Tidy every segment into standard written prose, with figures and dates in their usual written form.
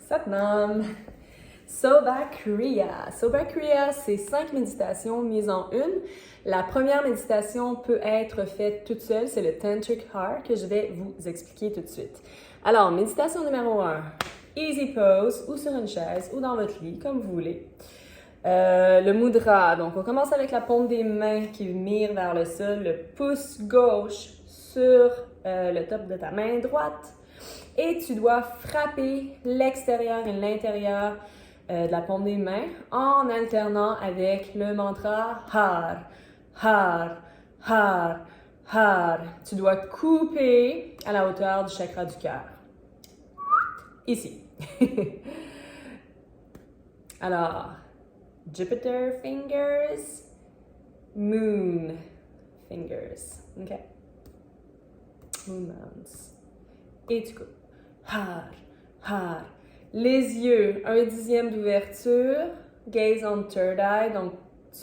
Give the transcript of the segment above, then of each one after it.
Satnam! Soba Kriya. Soba Kriya, c'est 5 méditations mises en une. La première méditation peut être faite toute seule, c'est le Tantric Heart que je vais vous expliquer tout de suite. Alors, méditation numéro 1, easy pose, ou sur une chaise, ou dans votre lit, comme vous voulez. Le mudra, donc on commence avec la paume des mains qui mire vers le sol, le pouce gauche sur le top de ta main droite. Et tu dois frapper l'extérieur et l'intérieur de la paume des mains en alternant avec le mantra Har, Har, Har, Har. Tu dois couper à la hauteur du chakra du cœur. Ici. Alors, Jupiter fingers, Moon fingers. OK? Moon mounds. Et tu coupes. Har, har. Les yeux, 1/10 d'ouverture. Gaze on third eye. Donc,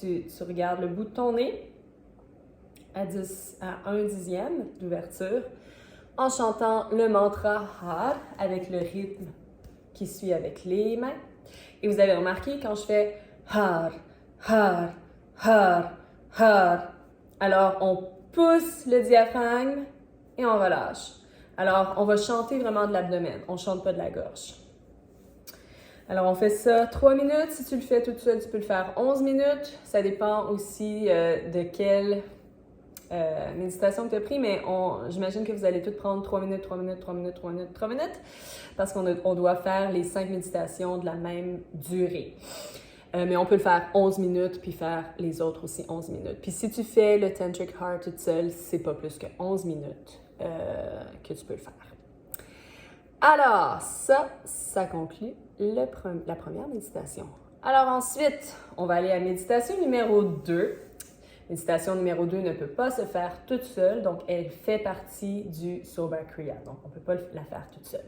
tu regardes le bout de ton nez à 1/10 d'ouverture en chantant le mantra Har avec le rythme qui suit avec les mains. Et vous avez remarqué quand je fais Har, Har, Har, Har. Alors, on pousse le diaphragme et on relâche. Alors, on va chanter vraiment de l'abdomen. On ne chante pas de la gorge. Alors, on fait ça 3 minutes. Si tu le fais tout seul, tu peux le faire 11 minutes. Ça dépend aussi de quelle méditation que tu as pris, mais j'imagine que vous allez toutes prendre 3 minutes, 3 minutes, 3 minutes, 3 minutes, 3 minutes, parce qu'on doit faire les 5 méditations de la même durée. Mais on peut le faire 11 minutes, puis faire les autres aussi 11 minutes. Puis si tu fais le Tantric Heart toute seule, c'est pas plus que 11 minutes que tu peux le faire. Alors, ça conclut la première méditation. Alors ensuite, on va aller à méditation numéro 2. Méditation numéro 2 ne peut pas se faire toute seule, donc elle fait partie du Soba Kriya. Donc, on ne peut pas la faire toute seule.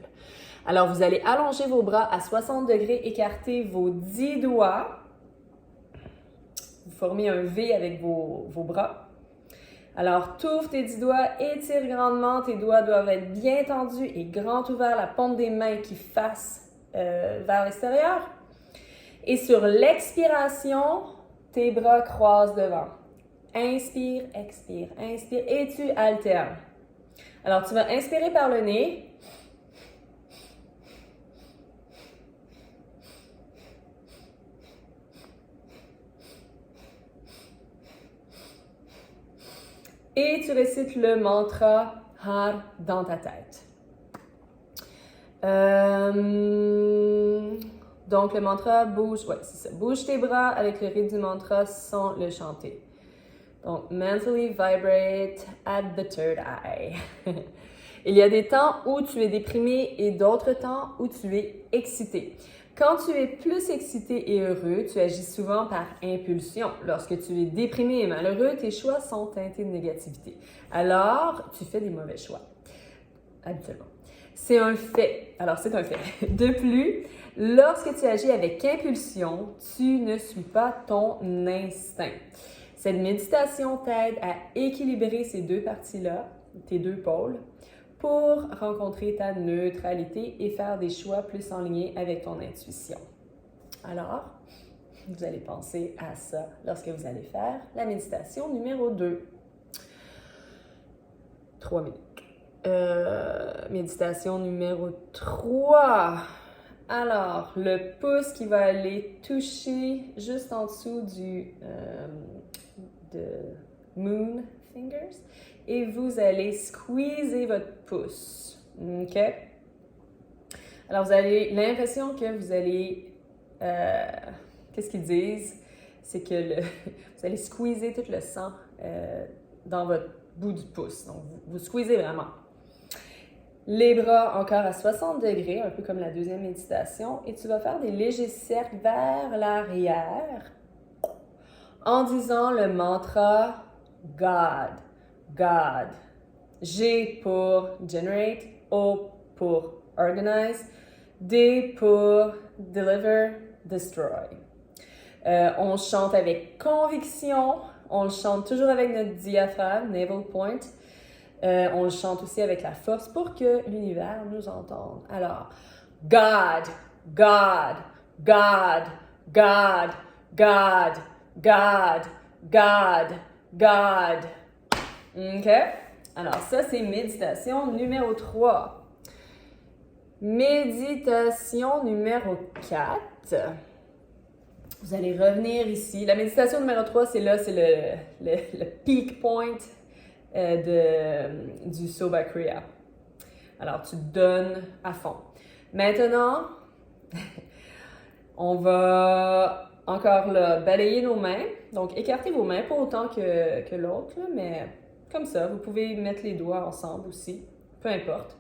Alors, vous allez allonger vos bras à 60 degrés, écarter vos 10 doigts. Vous formez un V avec vos bras. Alors, t'ouvres tes 10 doigts, étire grandement. Tes doigts doivent être bien tendus et grand ouverts, la paume des mains qui fasse vers l'extérieur. Et sur l'expiration, tes bras croisent devant. Inspire, expire, inspire et tu alternes. Alors, tu vas inspirer par le nez. Et tu récites le mantra Har dans ta tête. Donc, le mantra bouge, c'est ça. Bouge tes bras avec le rythme du mantra sans le chanter. Donc, mentally vibrate at the third eye. Il y a des temps où tu es déprimé et d'autres temps où tu es excité. Quand tu es plus excité et heureux, tu agis souvent par impulsion. Lorsque tu es déprimé et malheureux, tes choix sont teintés de négativité. Alors, tu fais des mauvais choix, habituellement. C'est un fait. Alors, c'est un fait. De plus, lorsque tu agis avec impulsion, tu ne suis pas ton instinct. Cette méditation t'aide à équilibrer ces deux parties-là, tes deux pôles, pour rencontrer ta neutralité et faire des choix plus en lien avec ton intuition. Alors, vous allez penser à ça lorsque vous allez faire la méditation numéro 2. 3 minutes. Méditation numéro 3. Alors, le pouce qui va aller toucher juste en dessous de Moon Fingers et vous allez squeezer votre pouce. OK? Alors, vous avez l'impression que vous allez... qu'est-ce qu'ils disent? C'est que vous allez squeezer tout le sang dans votre bout du pouce. Donc, vous squeezez vraiment. Les bras encore à 60 degrés, un peu comme la deuxième méditation. Et tu vas faire des légers cercles vers l'arrière en disant le mantra God, God. G pour generate, O pour organize, D pour deliver, destroy. On chante avec conviction, on le chante toujours avec notre diaphragme, navel point. On le chante aussi avec la force pour que l'univers nous entende. Alors, God, God, God, God, God, God, God, God. OK? Alors, ça, c'est méditation numéro 3. Méditation numéro 4. Vous allez revenir ici. La méditation numéro 3, c'est le peak point du Soba Kriya. Alors, tu donnes à fond. Maintenant, on va encore là balayer nos mains. Donc, écartez vos mains, pas autant que l'autre, mais comme ça. Vous pouvez mettre les doigts ensemble aussi, peu importe.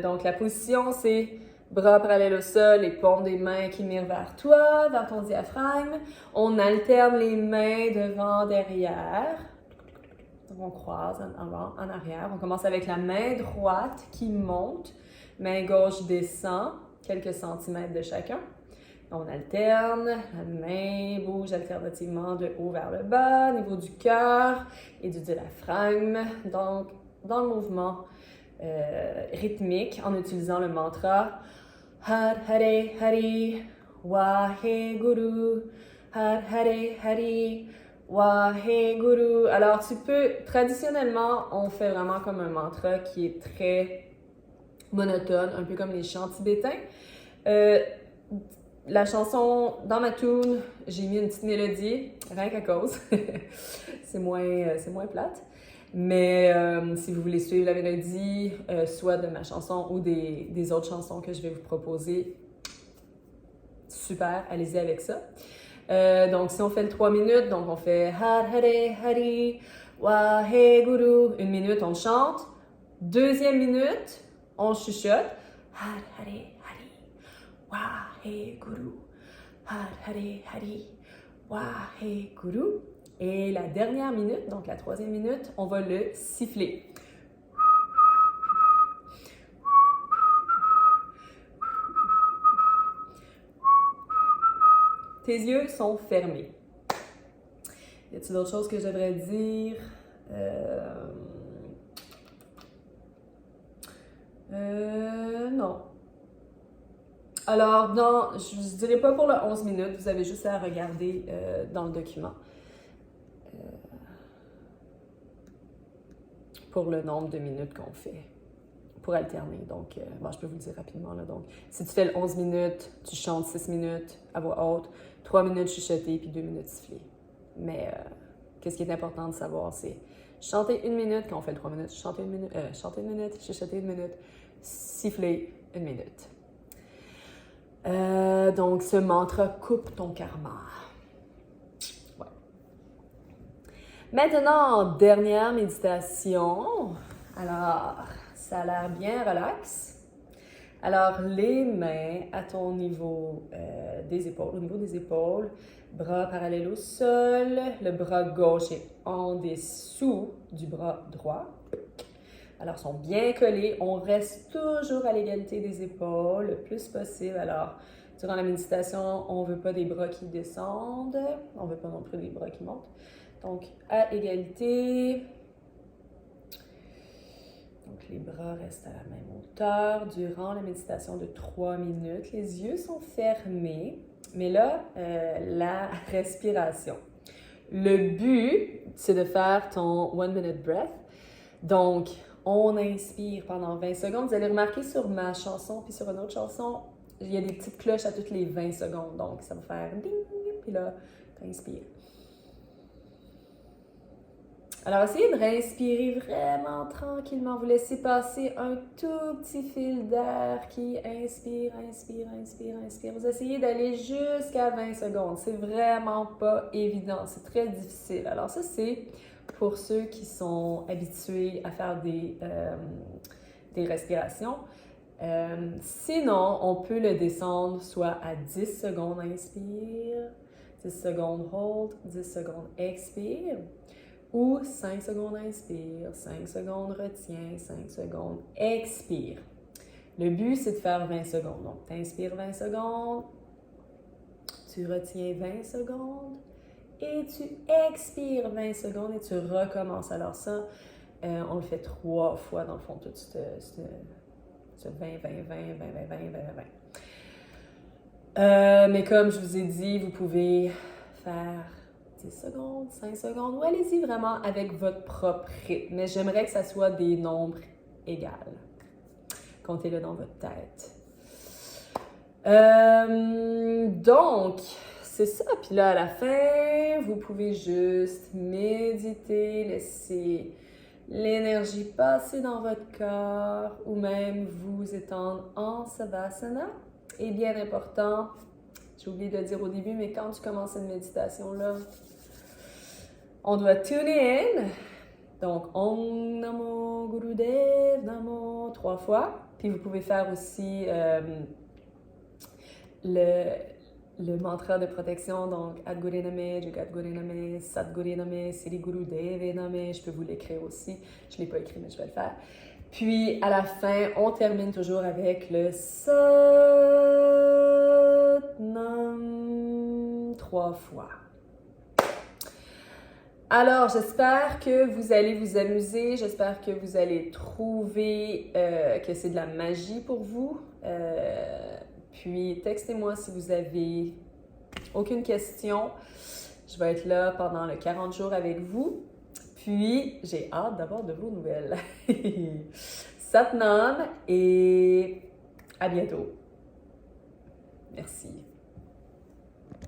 Donc, la position, c'est bras parallèles au sol, les paumes des mains qui mirent vers toi, vers ton diaphragme. On alterne les mains devant, derrière. Donc, on croise en avant, en arrière. On commence avec la main droite qui monte, main gauche descend, quelques centimètres de chacun. On alterne, la main bouge alternativement de haut vers le bas, au niveau du cœur et du diaphragme. Donc, dans le mouvement rythmique, en utilisant le mantra Har Hare Hari Waheguru, Har Hare Hari Waheguru. Alors, tu peux, traditionnellement, on fait vraiment comme un mantra qui est très monotone, un peu comme les chants tibétains. La chanson, dans ma tune, j'ai mis une petite mélodie, rien qu'à cause. c'est moins plate. Mais si vous voulez suivre la mélodie, soit de ma chanson ou des autres chansons que je vais vous proposer, super, allez-y avec ça. Donc, si on fait le 3 minutes, donc on fait Har Hare Hari Waheguru. 1 minute, on chante. 2e minute, on chuchote. Har Hare Hari Waheguru. Har Hare Hari Waheguru. Et la dernière minute, donc la 3e minute, on va le siffler. Tes yeux sont fermés. Y a-t-il d'autres choses que je devrais dire? Non. Alors, je ne dirais pas pour le 11 minutes, vous avez juste à regarder dans le document. Pour le nombre de minutes qu'on fait, pour alterner. Donc, je peux vous le dire rapidement. Là. Donc, si tu fais le 11 minutes, tu chantes 6 minutes à voix haute, 3 minutes chuchoter, puis 2 minutes siffler. Mais, qu'est-ce qui est important de savoir, c'est chanter 1 minute quand on fait le 3 minutes, chanter 1 minute, chuchoter 1 minute, siffler 1 minute. Donc, ce mantra coupe ton karma. Ouais. Maintenant, dernière méditation. Alors, ça a l'air bien relax. Alors, les mains à ton niveau des épaules, au niveau des épaules, bras parallèles au sol, le bras gauche est en dessous du bras droit. Alors, ils sont bien collés. On reste toujours à l'égalité des épaules le plus possible. Alors, durant la méditation, on ne veut pas des bras qui descendent. On ne veut pas non plus des bras qui montent. Donc, à égalité. Donc, les bras restent à la même hauteur durant la méditation de 3 minutes. Les yeux sont fermés. Mais là, la respiration. Le but, c'est de faire ton 1 minute breath. Donc, on inspire pendant 20 secondes. Vous allez remarquer sur ma chanson puis sur une autre chanson, il y a des petites cloches à toutes les 20 secondes. Donc, ça va faire ding, puis là, tu inspires. Alors, essayez de respirer vraiment tranquillement. Vous laissez passer un tout petit fil d'air qui inspire, inspire, inspire, inspire. Vous essayez d'aller jusqu'à 20 secondes. C'est vraiment pas évident. C'est très difficile. Alors, ça, c'est pour ceux qui sont habitués à faire des respirations. Sinon, on peut le descendre soit à 10 secondes inspire, 10 secondes hold, 10 secondes expire, ou 5 secondes inspire, 5 secondes retient, 5 secondes expire. Le but, c'est de faire 20 secondes. Donc, tu inspires 20 secondes, tu retiens 20 secondes, et tu expires 20 secondes et tu recommences. Alors ça, on le fait 3 fois dans le fond, tout ce 20, 20, 20, 20, 20, 20, 20, 20. Mais comme je vous ai dit, vous pouvez faire 10 secondes, 5 secondes, ou allez-y vraiment avec votre propre rythme. Mais j'aimerais que ça soit des nombres égaux. Comptez-le dans votre tête. Donc, c'est ça. Puis là, à la fin, vous pouvez juste méditer, laisser l'énergie passer dans votre corps ou même vous étendre en Savasana. Et bien important, j'ai oublié de le dire au début, mais quand tu commences une méditation-là, on doit tuner in. Donc, Om Namo Gurudev Namo 3 fois. Puis vous pouvez faire aussi le mantra de protection, donc Adgure Name, Jagadgure Name, Sadgure Name, Sri Gurudeve Name. Je peux vous l'écrire aussi. Je ne l'ai pas écrit, mais je vais le faire. Puis à la fin, on termine toujours avec le Satnam 3 fois. Alors, j'espère que vous allez vous amuser, j'espère que vous allez trouver que c'est de la magie pour vous. Puis, textez-moi si vous avez aucune question. Je vais être là pendant le 40 jours avec vous. Puis, j'ai hâte d'avoir de vos nouvelles. Satnam et à bientôt. Merci.